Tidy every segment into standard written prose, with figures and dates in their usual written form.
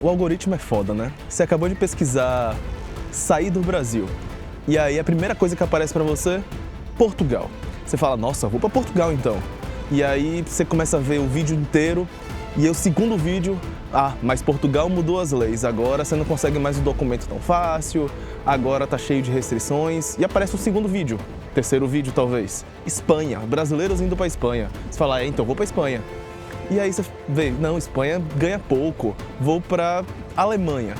O algoritmo é foda, né? Você acabou de pesquisar sair do Brasil. E aí a primeira coisa que aparece pra você, Portugal. Você fala, nossa, vou pra Portugal então. E aí você começa a ver o vídeo inteiro. E aí o segundo vídeo, mas Portugal mudou as leis. Agora você não consegue mais o documento tão fácil. Agora tá cheio de restrições. E aparece o segundo vídeo, terceiro vídeo talvez. Espanha, brasileiros indo pra Espanha. Você fala, então vou pra Espanha. E aí você vê, não, Espanha ganha pouco, vou para Alemanha.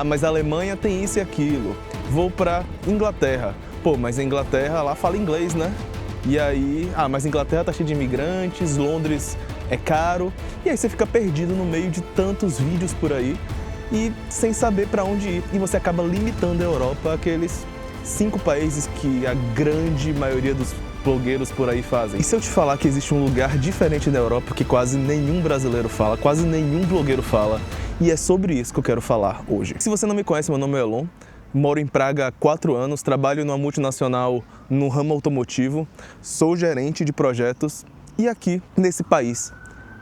Mas a Alemanha tem isso e aquilo. Vou para Inglaterra. Pô, mas a Inglaterra lá fala inglês, né? E aí, mas a Inglaterra tá cheia de imigrantes, Londres é caro. E aí você fica perdido no meio de tantos vídeos por aí e sem saber para onde ir. E você acaba limitando a Europa àqueles 5 países que a grande maioria dos blogueiros por aí fazem. E se eu te falar que existe um lugar diferente na Europa que quase nenhum brasileiro fala, quase nenhum blogueiro fala, e é sobre isso que eu quero falar hoje. Se você não me conhece, meu nome é Elon, moro em Praga há 4 anos, trabalho numa multinacional no ramo automotivo, sou gerente de projetos e aqui, nesse país,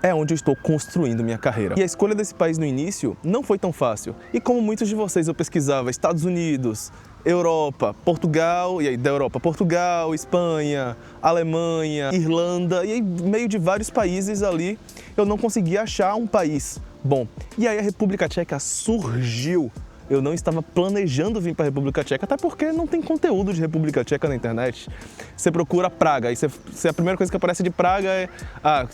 é onde eu estou construindo minha carreira. E a escolha desse país no início não foi tão fácil. E como muitos de vocês, eu pesquisava Estados Unidos, Europa, Portugal, e aí da Europa, Portugal, Espanha, Alemanha, Irlanda, e aí meio de vários países ali, eu não conseguia achar um país bom. E aí a República Tcheca surgiu. Eu não estava planejando vir para a República Tcheca, até porque não tem conteúdo de República Tcheca na internet. Você procura Praga, aí a primeira coisa que aparece de Praga é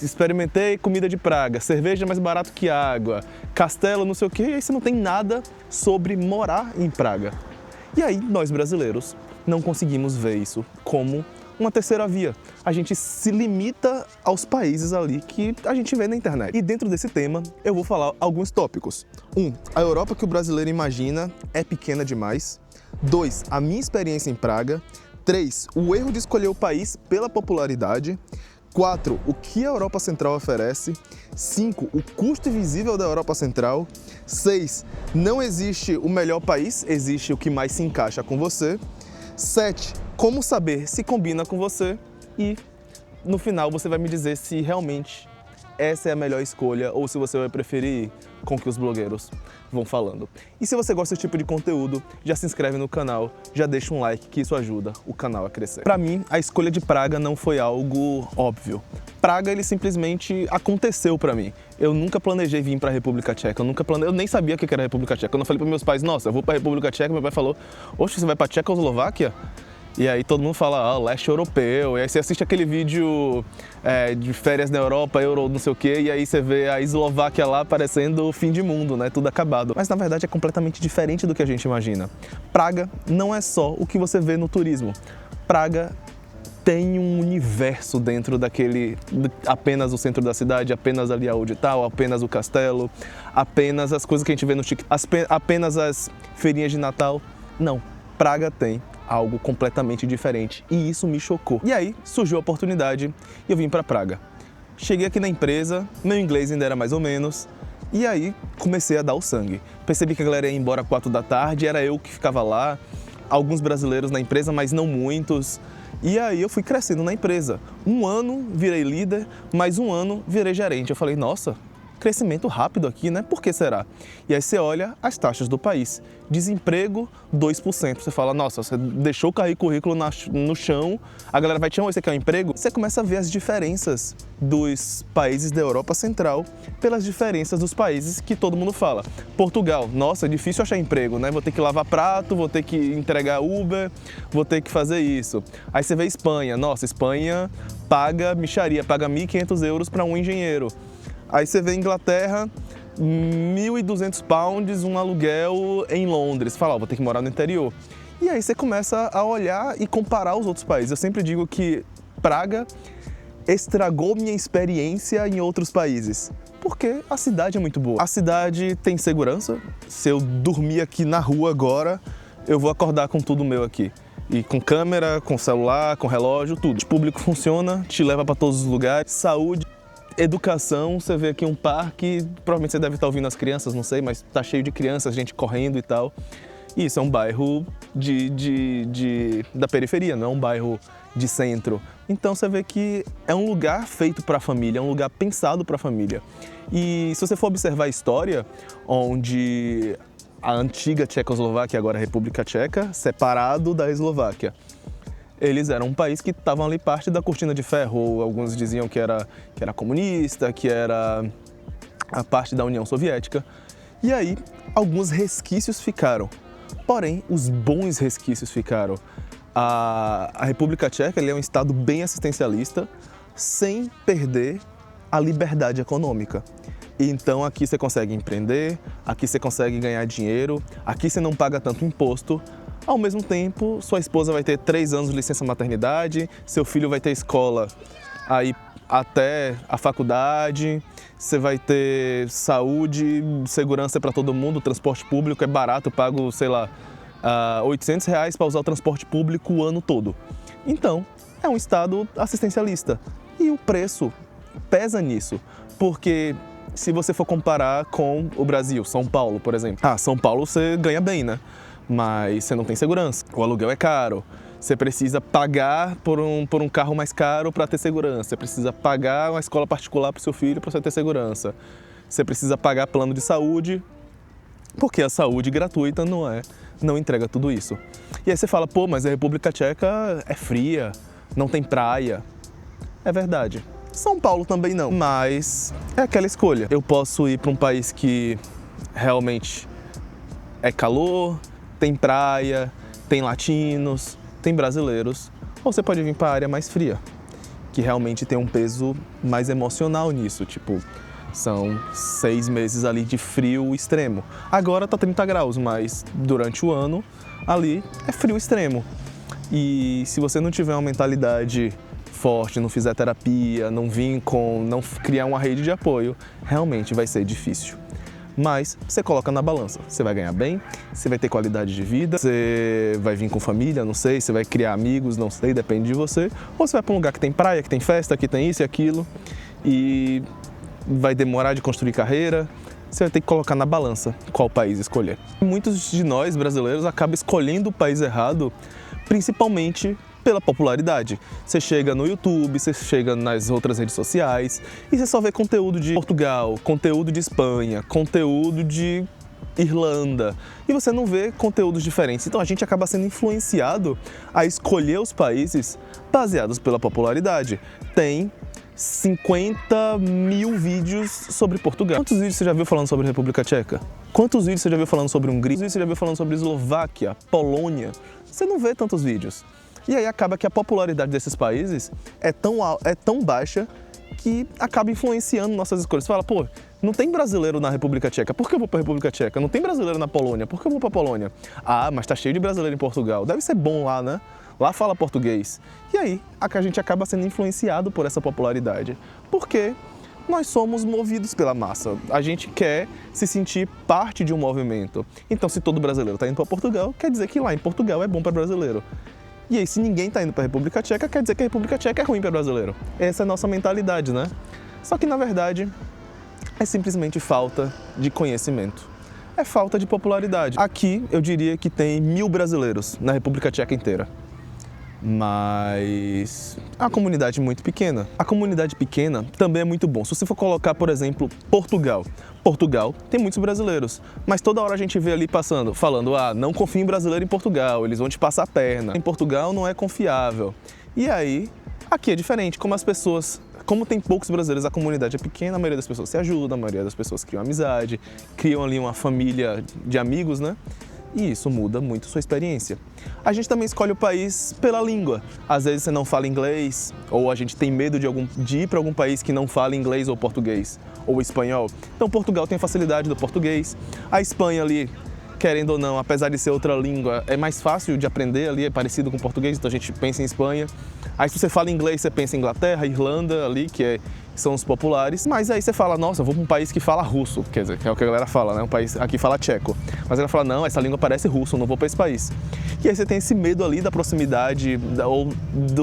experimentei comida de Praga, cerveja mais barato que água, castelo não sei o quê, e aí você não tem nada sobre morar em Praga. E aí nós brasileiros não conseguimos ver isso como uma terceira via. A gente se limita aos países ali que a gente vê na internet. E dentro desse tema, eu vou falar alguns tópicos. 1. A Europa que o brasileiro imagina é pequena demais. 2. A minha experiência em Praga. 3. O erro de escolher o país pela popularidade. 4. O que a Europa Central oferece. 5. O custo invisível da Europa Central. 6. Não existe o melhor país, existe o que mais se encaixa com você. 7. Como saber se combina com você. E no final você vai me dizer se realmente essa é a melhor escolha ou se você vai preferir ir com o que os blogueiros vão falando. E se você gosta desse tipo de conteúdo, já se inscreve no canal, já deixa um like que isso ajuda o canal a crescer. Para mim, a escolha de Praga não foi algo óbvio. Praga, ele simplesmente aconteceu para mim. Eu nunca planejei vir para a República Tcheca, eu nem sabia o que era a República Tcheca. Quando eu falei para meus pais, nossa, eu vou para a República Tcheca, meu pai falou, oxe, você vai para Tchecoslováquia? E aí todo mundo fala, leste europeu, e aí você assiste aquele vídeo de férias na Europa, Euro não sei o quê, e aí você vê a Eslováquia lá parecendo o fim de mundo, né, tudo acabado. Mas na verdade é completamente diferente do que a gente imagina. Praga não é só o que você vê no turismo. Praga tem um universo dentro daquele, apenas o centro da cidade, apenas ali a Audital, apenas o castelo, apenas as coisas que a gente vê no TikTok, apenas as feirinhas de Natal. Não, Praga tem algo completamente diferente e isso me chocou. E aí surgiu a oportunidade e eu vim para Praga. Cheguei aqui na empresa, meu inglês ainda era mais ou menos, e aí comecei a dar o sangue. Percebi que a galera ia embora às 4 da tarde, era eu que ficava lá, alguns brasileiros na empresa, mas não muitos. E aí eu fui crescendo na empresa. 1 ano virei líder, mais 1 ano virei gerente. Eu falei, nossa, crescimento rápido aqui, né? Por que será? E aí você olha as taxas do país. Desemprego, 2%. Você fala, nossa, você deixou cair o currículo no chão, a galera vai te chamar, você quer um emprego? Você começa a ver as diferenças dos países da Europa Central pelas diferenças dos países que todo mundo fala. Portugal, nossa, é difícil achar emprego, né? Vou ter que lavar prato, vou ter que entregar Uber, vou ter que fazer isso. Aí você vê Espanha, nossa, Espanha paga mixaria, paga 1.500 euros para um engenheiro. Aí você vê Inglaterra, 1.200 pounds, um aluguel em Londres. Fala, vou ter que morar no interior. E aí você começa a olhar e comparar os outros países. Eu sempre digo que Praga estragou minha experiência em outros países. Porque a cidade é muito boa. A cidade tem segurança. Se eu dormir aqui na rua agora, eu vou acordar com tudo meu aqui. E com câmera, com celular, com relógio, tudo. O público funciona, te leva para todos os lugares. Saúde. Educação, você vê aqui um parque, provavelmente você deve estar ouvindo as crianças, não sei, mas tá cheio de crianças, gente correndo e tal. E isso é um bairro da periferia, não é um bairro de centro. Então você vê que é um lugar feito para a família, é um lugar pensado para a família. E se você for observar a história, onde a antiga Tchecoslováquia, agora a República Tcheca, separado da Eslováquia, eles eram um país que estavam ali parte da cortina de ferro, ou alguns diziam que era comunista, que era a parte da União Soviética. E aí, alguns resquícios ficaram. Porém, os bons resquícios ficaram. A República Tcheca é um estado bem assistencialista, sem perder a liberdade econômica. Então aqui você consegue empreender, aqui você consegue ganhar dinheiro, aqui você não paga tanto imposto. Ao mesmo tempo, sua esposa vai ter 3 anos de licença maternidade, seu filho vai ter escola aí até a faculdade, você vai ter saúde, segurança para todo mundo, o transporte público é barato, eu pago, sei lá, R$800 para usar o transporte público o ano todo. Então, é um estado assistencialista. E o preço pesa nisso, porque se você for comparar com o Brasil, São Paulo, por exemplo. São Paulo você ganha bem, né? Mas você não tem segurança, o aluguel é caro, você precisa pagar por um carro mais caro para ter segurança, você precisa pagar uma escola particular para o seu filho para você ter segurança, você precisa pagar plano de saúde, porque a saúde gratuita não entrega tudo isso. E aí você fala, pô, mas a República Tcheca é fria, não tem praia. É verdade. São Paulo também não, mas é aquela escolha. Eu posso ir para um país que realmente é calor, tem praia, tem latinos, tem brasileiros, ou você pode vir para a área mais fria, que realmente tem um peso mais emocional nisso, tipo, são 6 meses ali de frio extremo. Agora tá 30 graus, mas durante o ano ali é frio extremo. E se você não tiver uma mentalidade forte, não fizer terapia, não criar uma rede de apoio, realmente vai ser difícil. Mas você coloca na balança, você vai ganhar bem, você vai ter qualidade de vida, você vai vir com família, não sei, você vai criar amigos, não sei, depende de você, ou você vai para um lugar que tem praia, que tem festa, que tem isso e aquilo, e vai demorar de construir carreira, você vai ter que colocar na balança qual país escolher. Muitos de nós, brasileiros, acabam escolhendo o país errado, principalmente pela popularidade. Você chega no YouTube, você chega nas outras redes sociais e você só vê conteúdo de Portugal, conteúdo de Espanha, conteúdo de Irlanda e você não vê conteúdos diferentes. Então a gente acaba sendo influenciado a escolher os países baseados pela popularidade. Tem 50 mil vídeos sobre Portugal. Quantos vídeos você já viu falando sobre a República Tcheca? Quantos vídeos você já viu falando sobre Hungria? Quantos vídeos você já viu falando sobre Eslováquia, Polônia? Você não vê tantos vídeos. E aí acaba que a popularidade desses países é tão baixa que acaba influenciando nossas escolhas. Você fala, pô, não tem brasileiro na República Tcheca, por que eu vou para a República Tcheca? Não tem brasileiro na Polônia, por que eu vou para a Polônia? Mas tá cheio de brasileiro em Portugal, deve ser bom lá, né? Lá fala português. E aí a gente acaba sendo influenciado por essa popularidade, porque nós somos movidos pela massa. A gente quer se sentir parte de um movimento. Então, se todo brasileiro está indo para Portugal, quer dizer que lá em Portugal é bom para brasileiro. E aí, se ninguém está indo para a República Tcheca, quer dizer que a República Tcheca é ruim para brasileiro. Essa é a nossa mentalidade, né? Só que, na verdade, é simplesmente falta de conhecimento. É falta de popularidade. Aqui, eu diria que tem 1000 brasileiros na República Tcheca inteira. Mas é uma comunidade muito pequena. A comunidade pequena também é muito bom. Se você for colocar, por exemplo, Portugal. Portugal tem muitos brasileiros, mas toda hora a gente vê ali falando, não confie em brasileiro em Portugal, eles vão te passar a perna. Em Portugal não é confiável. E aí, aqui é diferente, como tem poucos brasileiros, a comunidade é pequena, a maioria das pessoas se ajuda, a maioria das pessoas criam amizade, criam ali uma família de amigos, né? E isso muda muito sua experiência. A gente também escolhe o país pela língua. Às vezes você não fala inglês, ou a gente tem medo de ir para algum país que não fala inglês ou português, ou espanhol. Então Portugal tem a facilidade do português. A Espanha ali, querendo ou não, apesar de ser outra língua, é mais fácil de aprender ali, é parecido com o português, então a gente pensa em Espanha. Aí se você fala inglês, você pensa em Inglaterra, Irlanda ali, que são os populares. Mas aí você fala, nossa, eu vou para um país que fala russo, quer dizer, que é o que a galera fala, né? Um país aqui fala tcheco. Mas ela fala, não, essa língua parece russo, eu não vou para esse país. E aí você tem esse medo ali da proximidade ou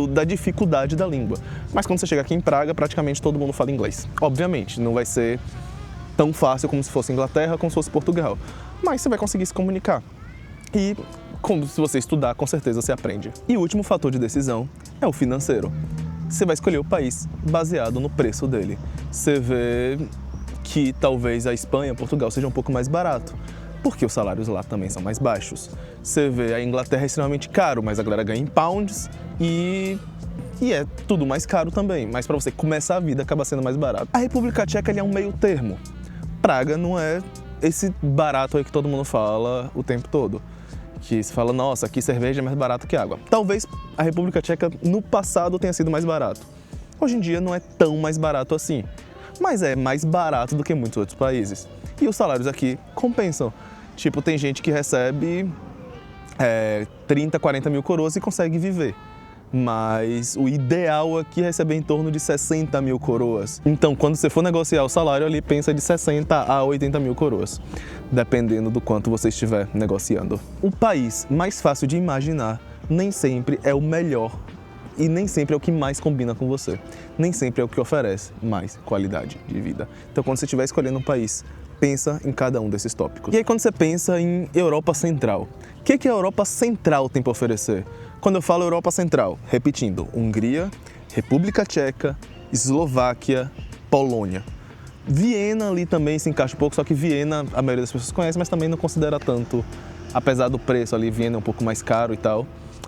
da dificuldade da língua. Mas quando você chega aqui em Praga, praticamente todo mundo fala inglês. Obviamente, não vai ser tão fácil como se fosse Inglaterra, como se fosse Portugal. Mas você vai conseguir se comunicar. E se você estudar, com certeza você aprende. E o último fator de decisão é o financeiro. você vai escolher o país baseado no preço dele. Você vê que talvez a Espanha, Portugal seja um pouco mais barato, porque os salários lá também são mais baixos. Você vê a Inglaterra é extremamente caro, mas a galera ganha em pounds e é tudo mais caro também, mas para você começar a vida acaba sendo mais barato. A República Tcheca é um meio termo. Praga não é esse barato aí que todo mundo fala o tempo todo. Que se fala, nossa, aqui cerveja é mais barato que água. Talvez a República Tcheca no passado tenha sido mais barato. Hoje em dia não é tão mais barato assim, mas é mais barato do que muitos outros países. E os salários aqui compensam. Tipo, tem gente que recebe 30, 40 mil coroas e consegue viver. Mas o ideal aqui é receber em torno de 60 mil coroas. Então, quando você for negociar o salário ali, pensa de 60 a 80 mil coroas, dependendo do quanto você estiver negociando. O país mais fácil de imaginar nem sempre é o melhor e nem sempre é o que mais combina com você. Nem sempre é o que oferece mais qualidade de vida. Então, quando você estiver escolhendo um país, pensa em cada um desses tópicos. E aí, quando você pensa em Europa Central, o que a Europa Central tem para oferecer? Quando eu falo Europa Central, repetindo, Hungria, República Tcheca, Eslováquia, Polônia. Viena ali também se encaixa um pouco, só que Viena a maioria das pessoas conhece, mas também não considera tanto. Apesar do preço ali, Viena é um pouco mais caro e tal,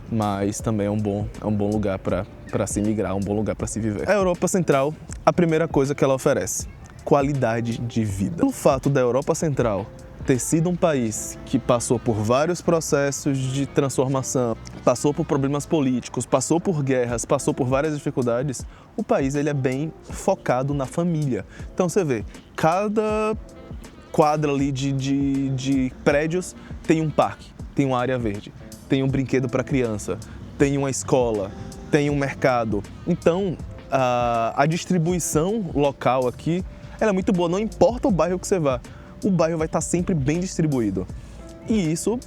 mas também é um bom lugar para se migrar, um bom lugar para se viver. A Europa Central, a primeira coisa que ela oferece, qualidade de vida. Pelo fato da Europa Central ter sido um país que passou por vários processos de transformação, passou por problemas políticos, passou por guerras, passou por várias dificuldades, o país ele é bem focado na família. Então você vê, cada quadra ali de prédios tem um parque, tem uma área verde, tem um brinquedo para criança, tem uma escola, tem um mercado. Então a distribuição local aqui ela é muito boa, não importa o bairro que você vá. O bairro vai estar sempre bem distribuído. E isso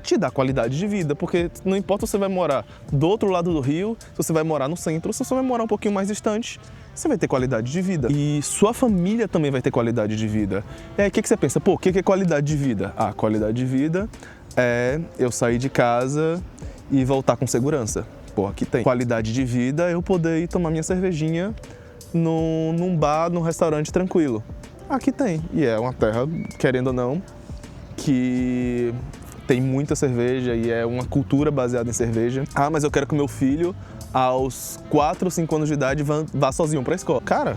te dá qualidade de vida, porque não importa se você vai morar do outro lado do rio, se você vai morar no centro, se você vai morar um pouquinho mais distante, você vai ter qualidade de vida. E sua família também vai ter qualidade de vida. E aí o que você pensa? Pô, o que é qualidade de vida? Ah, qualidade de vida é eu sair de casa e voltar com segurança. Pô, aqui tem. Qualidade de vida é eu poder ir tomar minha cervejinha num bar, num restaurante tranquilo. Aqui tem, e é uma terra, querendo ou não, que tem muita cerveja e é uma cultura baseada em cerveja. Ah, mas eu quero que meu filho, aos 4, 5 anos de idade, vá sozinho para a escola. Cara,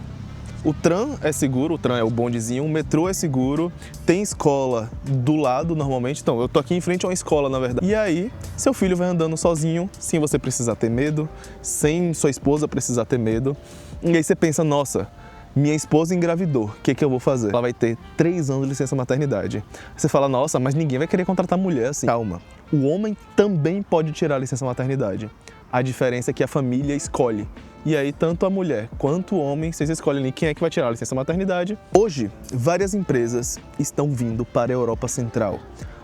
o tram é seguro, o tram é o bondezinho, o metrô é seguro, tem escola do lado normalmente, então eu tô aqui em frente a uma escola, na verdade. E aí, seu filho vai andando sozinho, sem você precisar ter medo, sem sua esposa precisar ter medo. E aí você pensa, nossa, minha esposa engravidou, o que eu vou fazer? Ela vai ter 3 anos de licença maternidade. Você fala, nossa, mas ninguém vai querer contratar mulher assim. Calma, o homem também pode tirar a licença maternidade. A diferença é que a família escolhe. E aí, tanto a mulher quanto o homem, vocês escolhem ali quem é que vai tirar a licença maternidade. Hoje, várias empresas estão vindo para a Europa Central.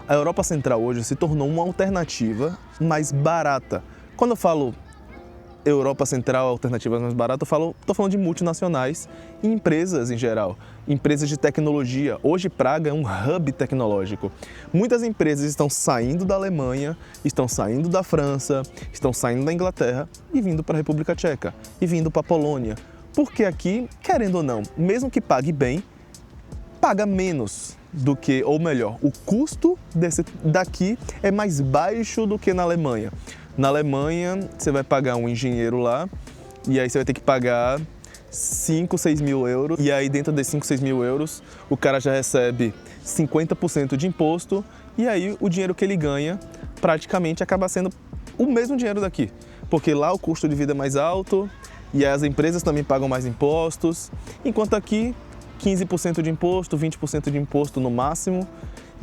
A Europa Central hoje se tornou uma alternativa mais barata. Quando eu falo Europa Central, alternativas mais baratas, estou falando de multinacionais e empresas em geral, empresas de tecnologia. Hoje Praga é um hub tecnológico. Muitas empresas estão saindo da Alemanha, estão saindo da França, estão saindo da Inglaterra e vindo para a República Tcheca e vindo para a Polônia. Porque aqui, querendo ou não, mesmo que pague bem, paga menos do que, ou melhor, o custo daqui é mais baixo do que na Alemanha. Na Alemanha, você vai pagar um engenheiro lá e aí você vai ter que pagar 5, 6 mil euros. E aí dentro desses 5, 6 mil euros, o cara já recebe 50% de imposto e aí o dinheiro que ele ganha praticamente acaba sendo o mesmo dinheiro daqui. Porque lá o custo de vida é mais alto e as empresas também pagam mais impostos, enquanto aqui 15% de imposto, 20% de imposto no máximo.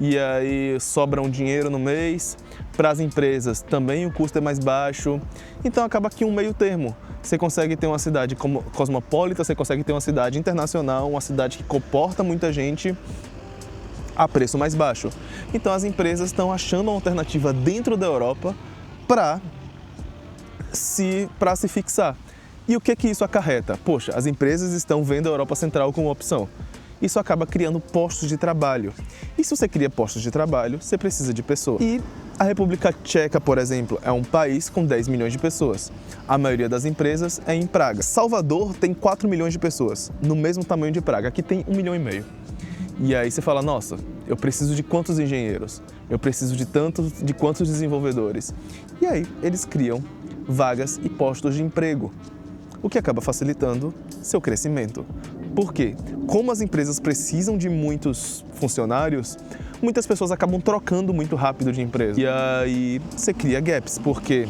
E aí sobra um dinheiro no mês. Para as empresas também o custo é mais baixo. Então acaba aqui um meio termo. Você consegue ter uma cidade cosmopolita, você consegue ter uma cidade internacional, uma cidade que comporta muita gente a preço mais baixo. Então as empresas estão achando uma alternativa dentro da Europa para se fixar. E o que isso acarreta? Poxa, as empresas estão vendo a Europa Central como opção. Isso acaba criando postos de trabalho. E se você cria postos de trabalho, você precisa de pessoas. E A República Tcheca, por exemplo, é um país com 10 milhões de pessoas. A maioria das empresas é em Praga. Salvador tem 4 milhões de pessoas, no mesmo tamanho de Praga. Aqui tem 1,5 milhão. E aí você fala, nossa, eu preciso de quantos engenheiros? Eu preciso de quantos desenvolvedores? E aí eles criam vagas e postos de emprego, o que acaba facilitando seu crescimento. Por quê? Como as empresas precisam de muitos funcionários, muitas pessoas acabam trocando muito rápido de empresa. E aí você cria gaps, porque,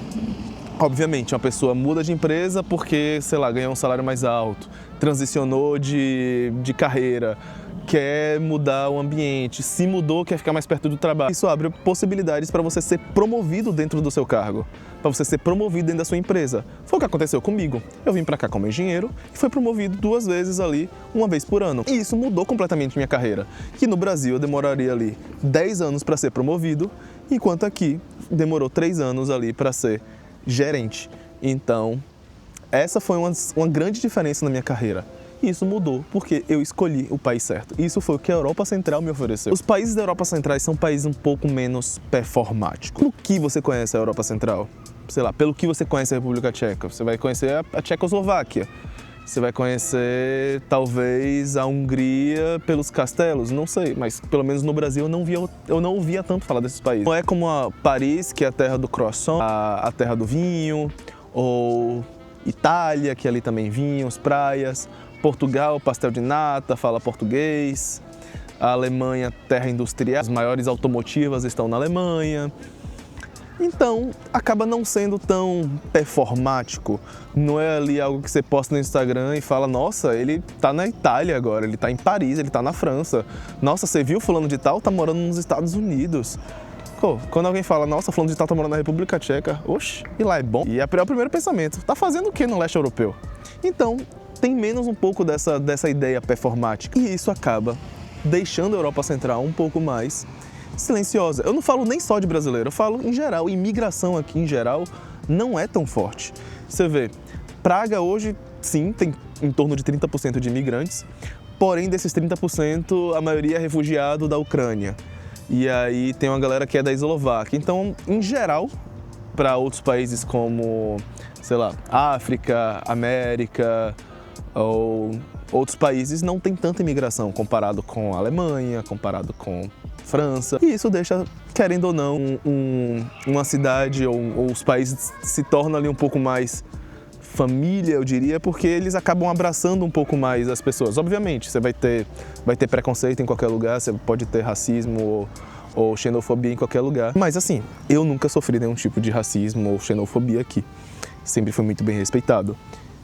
obviamente, uma pessoa muda de empresa porque, sei lá, ganhou um salário mais alto, transicionou de carreira, quer mudar o ambiente, se mudou, quer ficar mais perto do trabalho. Isso abre possibilidades para você ser promovido dentro do seu cargo, para você ser promovido dentro da sua empresa. Foi o que aconteceu comigo. Eu vim para cá como engenheiro e fui promovido 2 vezes ali, 1 vez por ano. E isso mudou completamente minha carreira, que no Brasil eu demoraria ali 10 anos para ser promovido, enquanto aqui demorou 3 anos ali para ser gerente. Então, essa foi uma grande diferença na minha carreira. E isso mudou porque eu escolhi o país certo. Isso foi o que a Europa Central me ofereceu. Os países da Europa Central são países um pouco menos performáticos. Pelo que você conhece a Europa Central? Sei lá, pelo que você conhece a República Tcheca? Você vai conhecer a Tchecoslováquia. Você vai conhecer, talvez, a Hungria pelos castelos, não sei, mas pelo menos no Brasil eu não ouvia tanto falar desses países. Não é como a Paris, que é a terra do croissant, a terra do vinho, ou Itália, que ali também vinhos, praias. Portugal, pastel de nata, fala português. A Alemanha, terra industrial, as maiores automotivas estão na Alemanha. Então, acaba não sendo tão performático. Não é ali algo que você posta no Instagram e fala, nossa, ele tá na Itália agora, ele tá em Paris, ele tá na França. Nossa, você viu fulano de tal? Tá morando nos Estados Unidos. Pô, quando alguém fala, nossa, fulano de tal tá morando na República Tcheca, oxe, e lá é bom? E é o primeiro pensamento, tá fazendo o que no leste europeu? Então, tem menos um pouco dessa ideia performática. E isso acaba deixando a Europa Central um pouco mais silenciosa. Eu não falo nem só de brasileiro, eu falo em geral. Imigração aqui em geral não é tão forte. Você vê, Praga hoje, sim, tem em torno de 30% de imigrantes, porém desses 30% a maioria é refugiado da Ucrânia. E aí tem uma galera que é da Eslováquia. Então, em geral, para outros países como, sei lá, África, América ou outros países, não tem tanta imigração comparado com a Alemanha, comparado com França. E isso deixa, querendo ou não, uma cidade ou os países se tornam ali um pouco mais família, eu diria, porque eles acabam abraçando um pouco mais as pessoas. Obviamente, você vai ter preconceito em qualquer lugar, você pode ter racismo ou xenofobia em qualquer lugar. Mas assim, eu nunca sofri nenhum tipo de racismo ou xenofobia aqui. Sempre fui muito bem respeitado.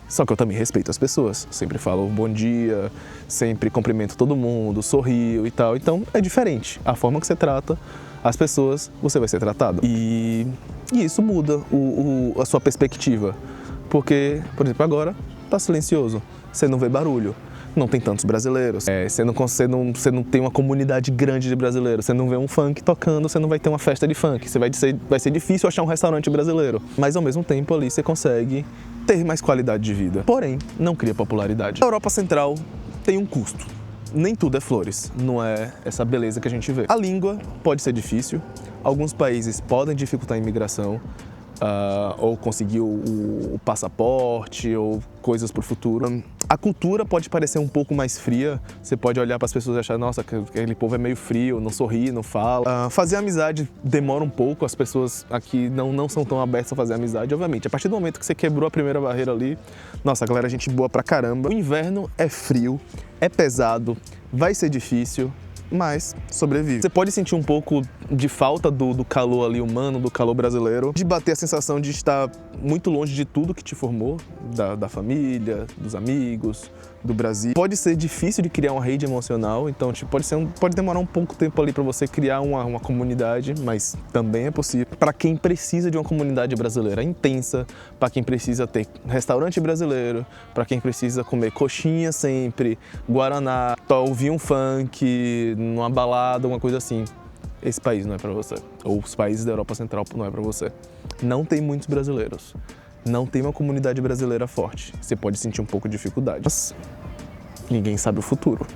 Só que eu também respeito as pessoas. Sempre falo bom dia, sempre cumprimento todo mundo, sorrio e tal. Então é diferente. A forma que você trata as pessoas, você vai ser tratado. E isso muda a sua perspectiva. Porque, por exemplo, agora tá silencioso. Você não vê barulho. Não tem tantos brasileiros. Você não tem uma comunidade grande de brasileiros. Você não vê um funk tocando, você não vai ter uma festa de funk. Vai ser difícil achar um restaurante brasileiro. Mas ao mesmo tempo ali você consegue ter mais qualidade de vida. Porém, não cria popularidade. A Europa Central tem um custo. Nem tudo é flores, não é essa beleza que a gente vê. A língua pode ser difícil. Alguns países podem dificultar a imigração. Ou conseguir o passaporte ou coisas para o futuro. A cultura pode parecer um pouco mais fria, você pode olhar para as pessoas e achar, nossa, aquele povo é meio frio, não sorri, não fala. Fazer amizade demora um pouco, as pessoas aqui não são tão abertas a fazer amizade, obviamente. A partir do momento que você quebrou a primeira barreira ali, nossa, a galera é gente boa pra caramba. O inverno é frio, é pesado, vai ser difícil, mas sobrevive. Você pode sentir um pouco de falta do calor ali humano, do calor brasileiro, de bater a sensação de estar muito longe de tudo que te formou, da família, dos amigos, do Brasil. Pode ser difícil de criar uma rede emocional, então pode demorar um pouco tempo ali para você criar uma comunidade, mas também é possível. Para quem precisa de uma comunidade brasileira intensa, para quem precisa ter restaurante brasileiro, para quem precisa comer coxinha sempre, guaraná, ouvir um funk, numa balada, uma coisa assim. Esse país não é para você. Ou os países da Europa Central não é para você. Não tem muitos brasileiros. Não tem uma comunidade brasileira forte. Você pode sentir um pouco de dificuldade. Mas ninguém sabe o futuro.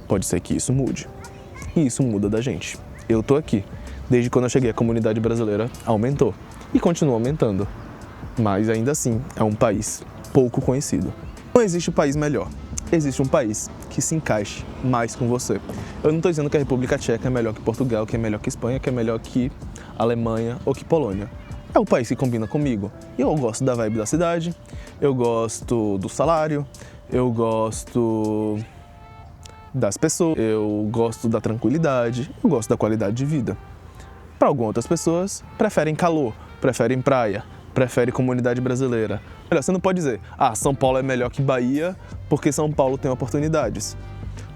Pode ser que isso mude. E isso muda da gente. Eu tô aqui. Desde quando eu cheguei, a comunidade brasileira aumentou e continua aumentando, mas ainda assim é um país pouco conhecido. Não existe país melhor, existe um país que se encaixe mais com você. Eu não estou dizendo que a República Tcheca é melhor que Portugal, que é melhor que Espanha, que é melhor que Alemanha ou que Polônia. É o país que combina comigo. E eu gosto da vibe da cidade, eu gosto do salário, eu gosto das pessoas, eu gosto da tranquilidade, eu gosto da qualidade de vida. Para algumas outras pessoas, preferem calor, preferem praia, preferem comunidade brasileira. Olha, você não pode dizer, São Paulo é melhor que Bahia porque São Paulo tem oportunidades.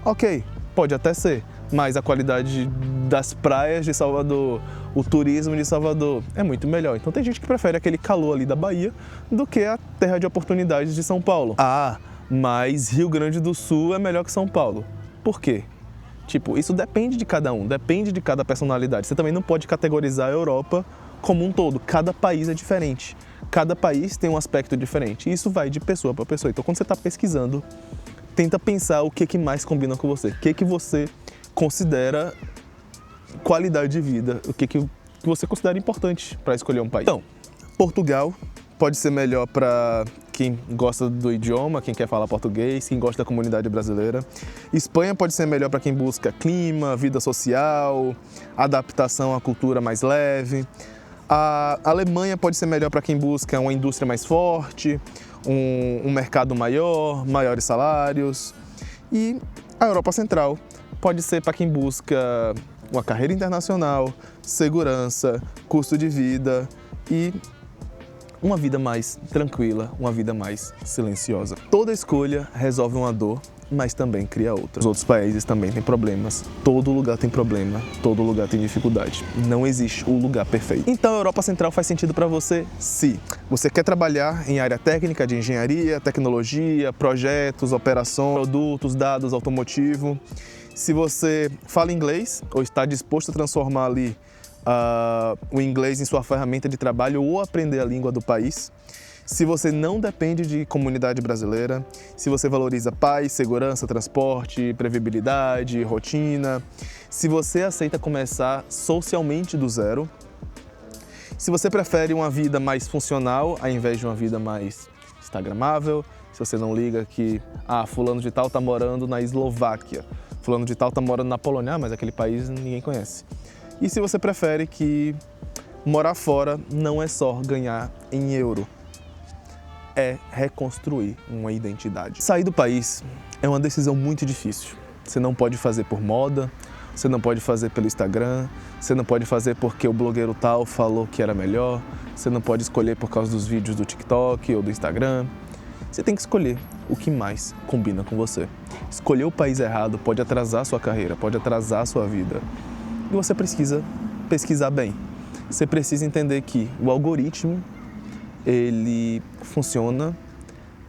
Ok, pode até ser, mas a qualidade das praias de Salvador, o turismo de Salvador é muito melhor. Então tem gente que prefere aquele calor ali da Bahia do que a terra de oportunidades de São Paulo. Mas Rio Grande do Sul é melhor que São Paulo. Por quê? Tipo, isso depende de cada um, depende de cada personalidade. Você também não pode categorizar a Europa como um todo. Cada país é diferente. Cada país tem um aspecto diferente. E isso vai de pessoa para pessoa. Então, quando você está pesquisando, tenta pensar o que mais combina com você. O que você considera qualidade de vida. O que você considera importante para escolher um país. Então, Portugal pode ser melhor para quem gosta do idioma, quem quer falar português, quem gosta da comunidade brasileira. Espanha pode ser melhor para quem busca clima, vida social, adaptação à cultura mais leve. A Alemanha pode ser melhor para quem busca uma indústria mais forte, um mercado maior, maiores salários. E a Europa Central pode ser para quem busca uma carreira internacional, segurança, custo de vida e uma vida mais tranquila, uma vida mais silenciosa. Toda escolha resolve uma dor, mas também cria outra. Os outros países também têm problemas, todo lugar tem problema, todo lugar tem dificuldade. Não existe o lugar perfeito. Então a Europa Central faz sentido para você se você quer trabalhar em área técnica de engenharia, tecnologia, projetos, operações, produtos, dados, automotivo. Se você fala inglês ou está disposto a transformar ali o inglês em sua ferramenta de trabalho ou aprender a língua do país. Se você não depende de comunidade brasileira, se você valoriza paz, segurança, transporte, previsibilidade, rotina, se você aceita começar socialmente do zero, se você prefere uma vida mais funcional ao invés de uma vida mais instagramável, se você não liga que fulano de tal está morando na Eslováquia, fulano de tal está morando na Polônia, mas aquele país ninguém conhece. E se você prefere que morar fora não é só ganhar em euro, é reconstruir uma identidade. Sair do país é uma decisão muito difícil. Você não pode fazer por moda, você não pode fazer pelo Instagram, você não pode fazer porque o blogueiro tal falou que era melhor, você não pode escolher por causa dos vídeos do TikTok ou do Instagram. Você tem que escolher o que mais combina com você. Escolher o país errado pode atrasar sua carreira, pode atrasar sua vida. E você precisa pesquisar bem. Você precisa entender que o algoritmo, ele funciona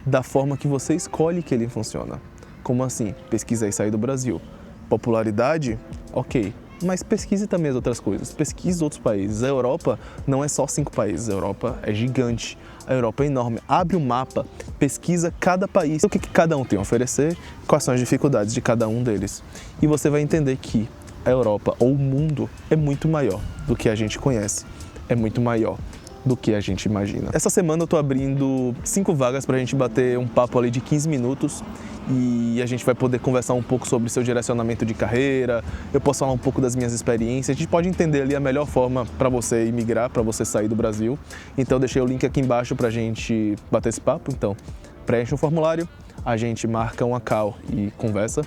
da forma que você escolhe que ele funciona. Como assim? Pesquisa e sair do Brasil. Popularidade? Ok. Mas pesquise também as outras coisas. Pesquise outros países. A Europa não é só 5 países. A Europa é gigante. A Europa é enorme. Abre um mapa, pesquisa cada país. O que cada um tem a oferecer, quais são as dificuldades de cada um deles. E você vai entender que a Europa ou o mundo é muito maior do que a gente conhece, é muito maior do que a gente imagina. Essa semana eu tô abrindo 5 vagas pra gente bater um papo ali de 15 minutos e a gente vai poder conversar um pouco sobre seu direcionamento de carreira, eu posso falar um pouco das minhas experiências, a gente pode entender ali a melhor forma para você imigrar, para você sair do Brasil. Então eu deixei o link aqui embaixo pra gente bater esse papo, então preenche um formulário, a gente marca uma call e conversa.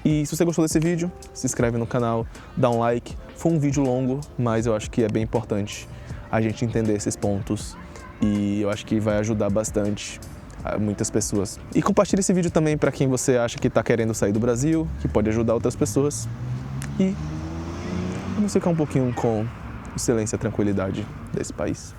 E se você gostou desse vídeo, se inscreve no canal, dá um like. Foi um vídeo longo, mas eu acho que é bem importante a gente entender esses pontos e eu acho que vai ajudar bastante a muitas pessoas. E compartilhe esse vídeo também para quem você acha que está querendo sair do Brasil, que pode ajudar outras pessoas. E vamos ficar um pouquinho com o silêncio e a tranquilidade desse país.